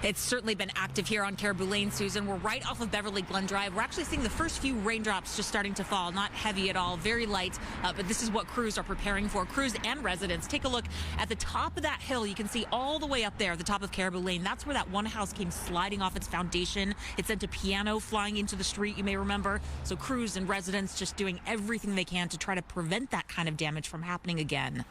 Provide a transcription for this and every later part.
It's certainly been active here on Caribou Lane, Susan. We're right off of Beverly Glen Drive. We're actually seeing the first few raindrops just starting to fall. Not heavy at all, very light, but this is what crews are preparing for. Crews and residents. Take a look at the top of that hill. You can see all the way up there, the top of Caribou Lane. That's where that one house came sliding off its foundation. It sent a piano flying into the street, you may remember. So crews and residents just doing everything they can to try to prevent that kind of damage from happening again.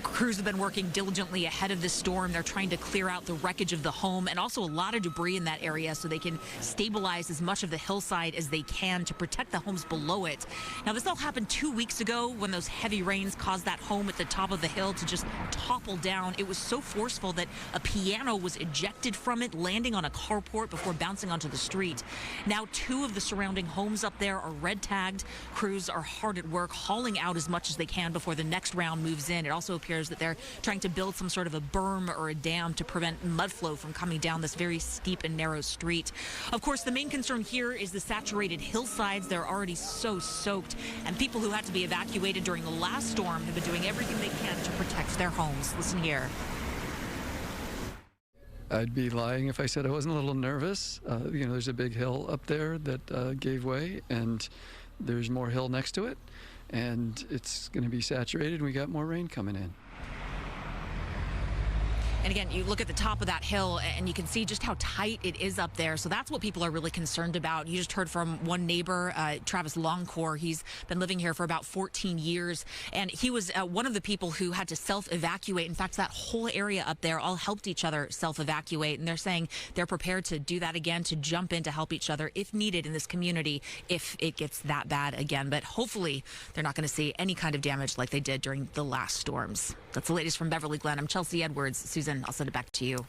Crews have been working diligently ahead of this storm. They're trying to clear out the wreckage of the home and also a lot of debris in that area so they can stabilize as much of the hillside as they can to protect the homes below it. Now, this all happened 2 weeks ago when those heavy rains caused that home at the top of the hill to just topple down. It was so forceful that a piano was ejected from it, landing on a carport before bouncing onto the street. Now, 2 of the surrounding homes up there are red tagged. Crews are hard at work hauling out as much as they can before the next round moves in. It also appears that they're trying to build some sort of a berm or a dam to prevent mud flow from coming down this very steep and narrow street. Of course, the main concern here is the saturated hillsides. They're already so soaked, and people who had to be evacuated during the last storm have been doing everything they can to protect their homes. Listen here. I'd be lying if I said I wasn't a little nervous. There's a big hill up there that gave way, and there's more hill next to it, and it's going to be saturated, and we got more rain coming in. And again, you look at the top of that hill and you can see just how tight it is up there. So that's what people are really concerned about. You just heard from one neighbor, Travis Longcore. He's been living here for about 14 years. And he was one of the people who had to self-evacuate. In fact, that whole area up there all helped each other self-evacuate. And they're saying they're prepared to do that again, to jump in to help each other if needed in this community, if it gets that bad again. But hopefully they're not going to see any kind of damage like they did during the last storms. That's the latest from Beverly Glen. I'm Chelsea Edwards. Susan, I'll send it back to you.